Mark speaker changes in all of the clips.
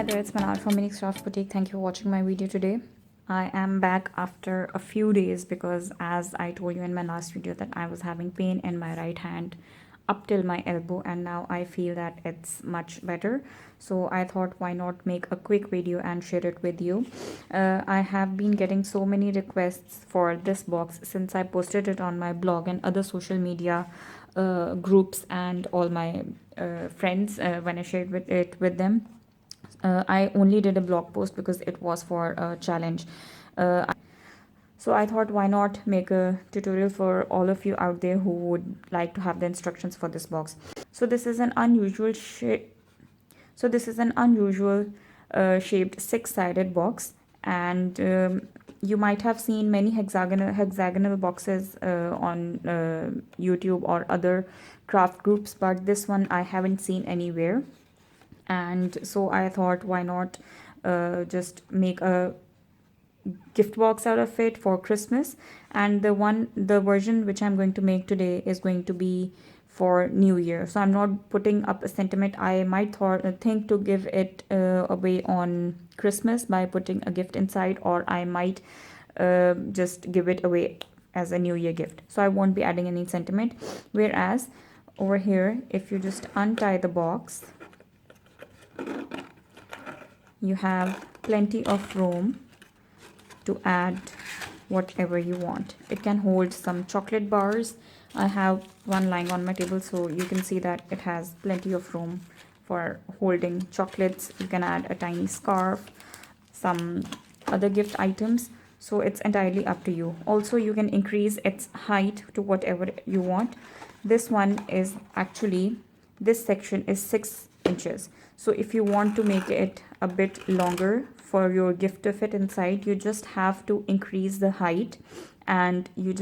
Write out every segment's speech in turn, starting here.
Speaker 1: there, it's Manal from miniscraftboutique. Thank you for watching my video today. I am back after a few days because, as I told you in my last video, that I was having pain in my right hand up till my elbow, and now I feel that it's much better. So I thought, why not make a quick video and share it with you. I have been getting so many requests for this box since I posted it on my blog and other social media groups and all my friends when I shared it with them. I only did a blog post because it was for a challenge. So I thought, why not make a tutorial for all of you out there who would like to have the instructions for this box. So this is an unusual shaped six-sided box, and you might have seen many hexagonal boxes on YouTube or other craft groups, but this one I haven't seen anywhere. And so I thought, why not just make a gift box out of it for Christmas. And the version which I'm going to make today is going to be for New Year. So I'm not putting up a sentiment. I might think to give it away on Christmas by putting a gift inside, or I might just give it away as a New Year gift. So I won't be adding any sentiment. Whereas over here, if you just untie the box, you have plenty of room to add whatever you want. It can hold some chocolate bars. I have one lying on my table, so you can see that it has plenty of room for holding chocolates. You can add a tiny scarf, some other gift items. So it's entirely up to you. Also, you can increase its height to whatever you want. This one is actually, this section is 6 inches. So if you want to make it a bit longer for your gift to fit inside, you just have to increase the height, and you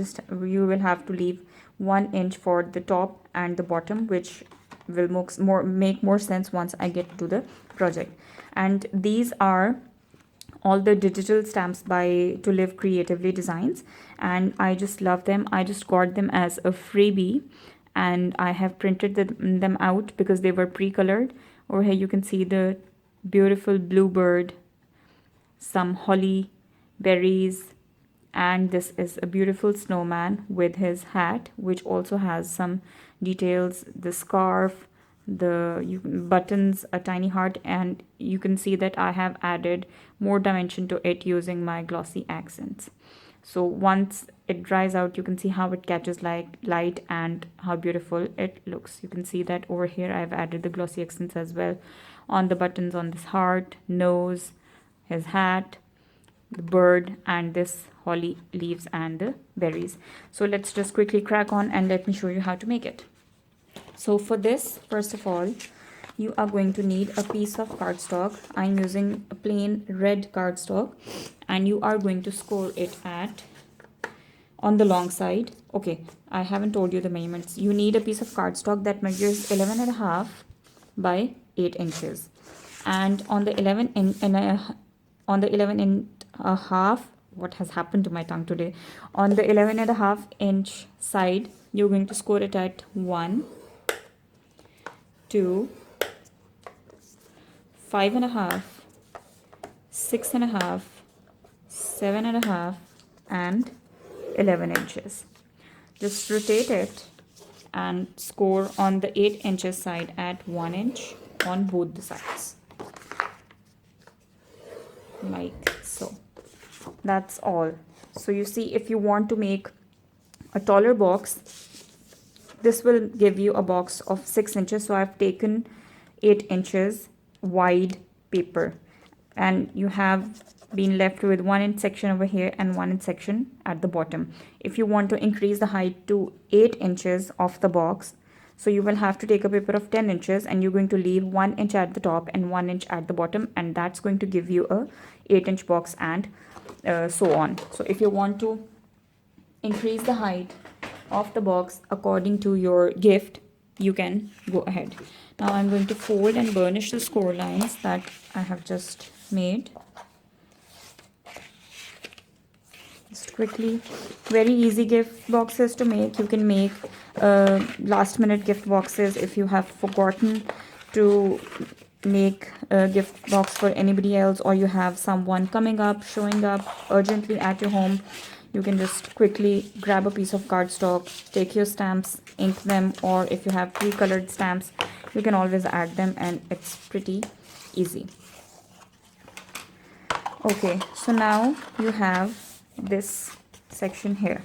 Speaker 1: will have to leave 1 inch for the top and the bottom, which will make more sense once I get to the project. And these are all the digital stamps by To Live Creatively Designs, and I just love them. I just got them as a freebie, and I have printed them out because they were pre-colored. Over here you can see the beautiful bluebird, some holly berries, and this is a beautiful snowman with his hat, which also has some details, the scarf, the buttons, a tiny heart, and you can see that I have added more dimension to it using my glossy accents. So once it dries out, you can see how it catches light and how beautiful it looks. You can see that over here I've added the glossy accents as well on the buttons, on this heart, nose, his hat, the bird, and this holly leaves and the berries. So let's just quickly crack on and let me show you how to make it. So for this, first of all, you are going to need a piece of cardstock. I'm using a plain red cardstock, and you are going to score it at on the long side. Okay, I haven't told you the measurements. You need a piece of cardstock that measures 11.5 by 8 inches, and on the 11.5, what has happened to my tongue today? On the 11.5 inch side, you're going to score it at 1, 2, 5.5, 6.5, 7.5, and 11 inches. Just rotate it and score on the 8 inches side at 1 inch on both the sides, like so. That's all. So you see, if you want to make a taller box, this will give you a box of 6 inches. So I've taken 8 inches wide paper, and you have been left with 1 inch section over here and 1 inch section at the bottom. If you want to increase the height to 8 inches of the box, so you will have to take a paper of 10 inches, and you're going to leave 1 inch at the top and 1 inch at the bottom, and that's going to give you a 8-inch box, and so on. So if you want to increase the height of the box according to your gift, you can go ahead. Now I'm going to fold and burnish the score lines that I have just made. Just quickly, very easy gift boxes to make. You can make last minute gift boxes if you have forgotten to make a gift box for anybody else, or you have someone coming up, showing up urgently at your home, you can just quickly grab a piece of cardstock, take your stamps, ink them, or if you have pre-colored stamps, you can always add them, and it's pretty easy. Okay, so now you have this section here.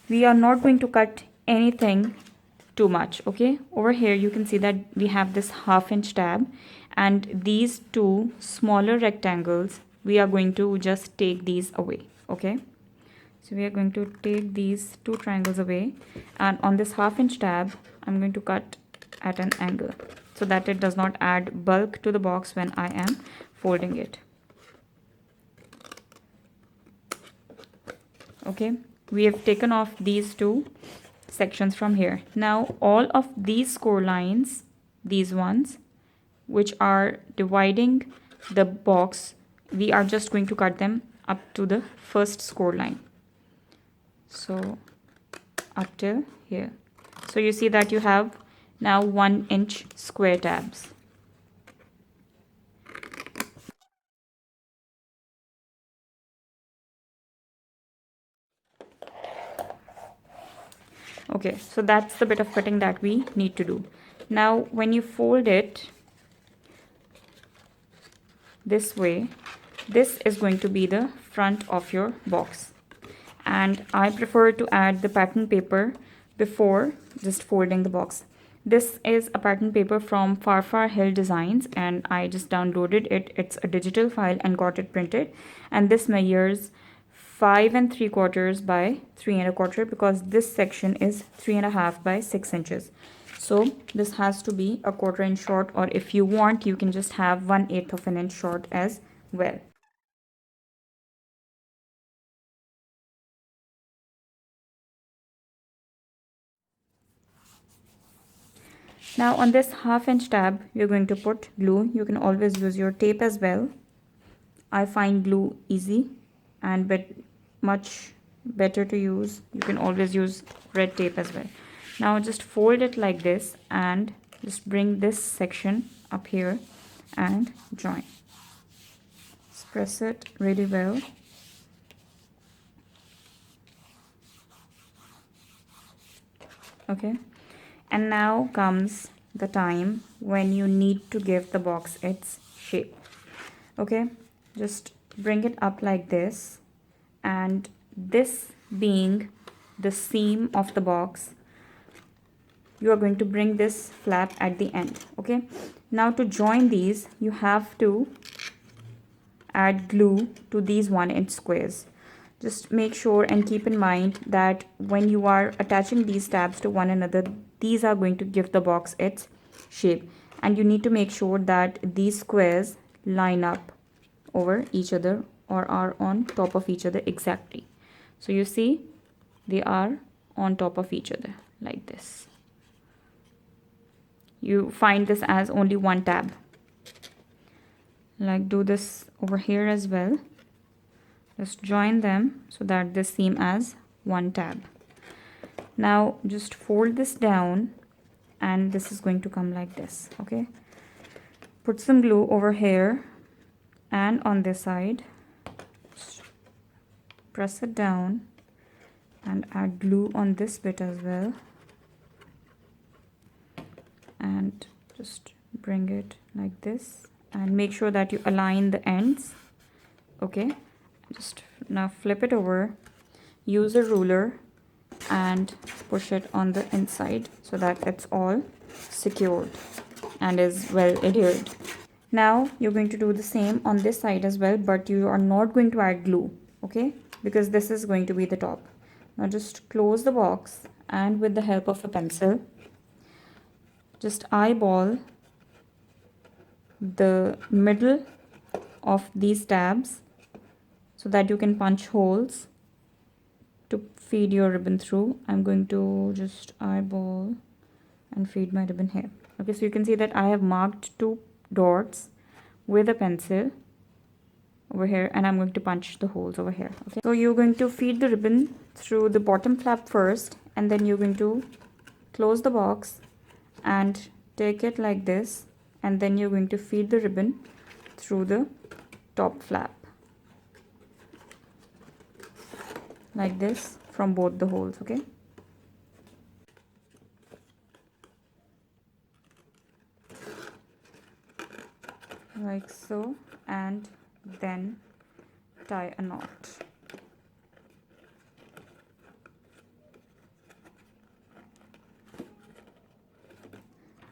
Speaker 1: We are not going to cut anything too much. Okay, over here you can see that we have this 1/2 inch tab, and these two smaller rectangles, we are going to just take these away. Okay, so we are going to take these two triangles away, and on this 1/2 inch tab I'm going to cut at an angle so that it does not add bulk to the box when I am folding it. Okay, we have taken off these two sections from here. Now all of these score lines, these ones which are dividing the box, we are just going to cut them up to the first score line, so up till here. So you see that you have now 1 inch square tabs. Okay, so that's the bit of cutting that we need to do. Now when you fold it this way, this is going to be the front of your box, and I prefer to add the pattern paper before just folding the box. This is a pattern paper from Far Hill Designs, and I just downloaded it. It's a digital file and got it printed, and this measures 5 3/4 by 3 1/4 because this section is 3 1/2 by 6 inches. So this has to be a 1/4 inch short, or if you want, you can just have 1/8 of an inch short as well. Now on this 1/2 inch tab, you're going to put glue. You can always use your tape as well. I find glue easy and much better to use. You can always use red tape as well. Now just fold it like this and just bring this section up here and join. Just press it really well. Okay, and now comes the time when you need to give the box its shape. Okay, just bring it up like this, and this being the seam of the box, you are going to bring this flap at the end. Okay, now to join these, you have to add glue to these 1 inch squares. Just make sure and keep in mind that when you are attaching these tabs to one another, these are going to give the box its shape, and you need to make sure that these squares line up over each other or are on top of each other exactly. So you see they are on top of each other like this. You find this as only one tab. Like do this over here as well. Just join them so that they seem as one tab. Now just fold this down, and this is going to come like this. Okay, put some glue over here and on this side. Just press it down and add glue on this bit as well, and just bring it like this and make sure that you align the ends. Okay, just now flip it over, use a ruler and push it on the inside so that it's all secured and is well adhered. Now you're going to do the same on this side as well, but you are not going to add glue, okay, because this is going to be the top. Now just close the box, and with the help of a pencil, just eyeball the middle of these tabs so that you can punch holes to feed your ribbon through. I'm going to just eyeball and feed my ribbon here. Okay, so you can see that I have marked 2 dots with a pencil over here, and I'm going to punch the holes over here. Okay, so you're going to feed the ribbon through the bottom flap first, and then you're going to close the box and take it like this and then you're going to feed the ribbon through the top flap like this from both the holes. Okay, like so, and then tie a knot.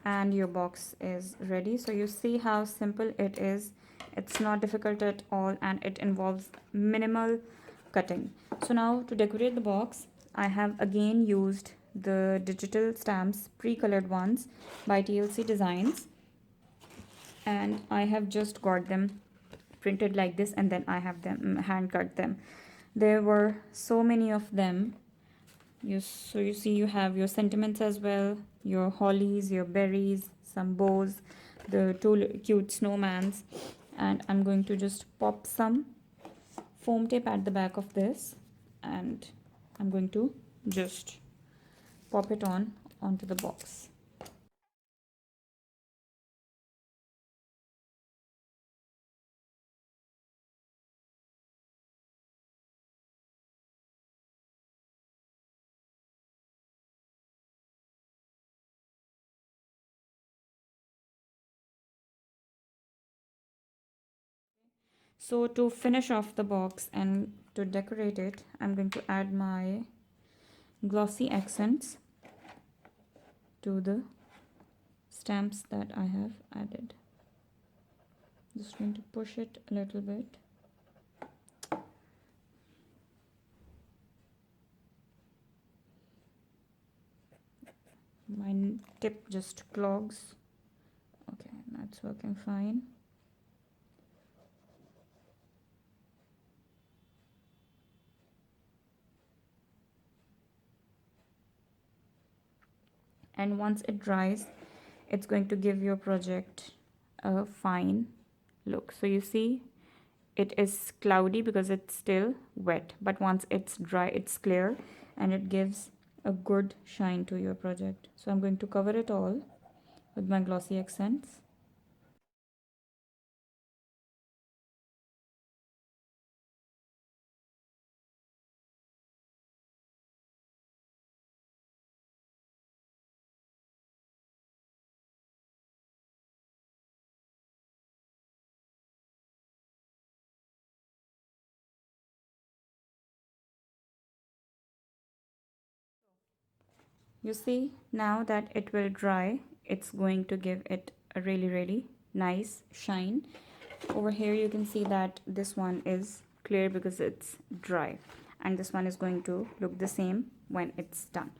Speaker 1: And your box is ready. So you see how simple it is. It's not difficult at all, and it involves minimal cutting. So now to decorate the box, I have again used the digital stamps, pre-colored ones by TLC Designs, and I have just got them printed like this, and then I have them hand cut them. There were so many of them. So you see you have your sentiments as well, your hollies, your berries, some bows, the two cute snowmans, and I'm going to just pop some foam tape at the back of this, and I'm going to just pop it onto the box. So to finish off the box and to decorate it, I'm going to add my glossy accents to the stamps that I have added. Just going to push it a little bit. My tip just clogs. Okay, that's working fine. And once it dries, it's going to give your project a fine look. So you see it is cloudy because it's still wet, but once it's dry, it's clear, and it gives a good shine to your project. So I'm going to cover it all with my glossy accents. You see now that it will dry, it's going to give it a really nice shine. Over here you can see that this one is clear because it's dry, and this one is going to look the same when it's done.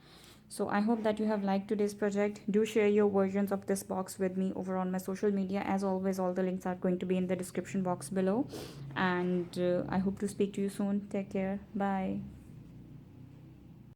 Speaker 1: So I hope that you have liked today's project. Do share your versions of this box with me over on my social media. As always, all the links are going to be in the description box below, and I hope to speak to you soon. Take care. Bye.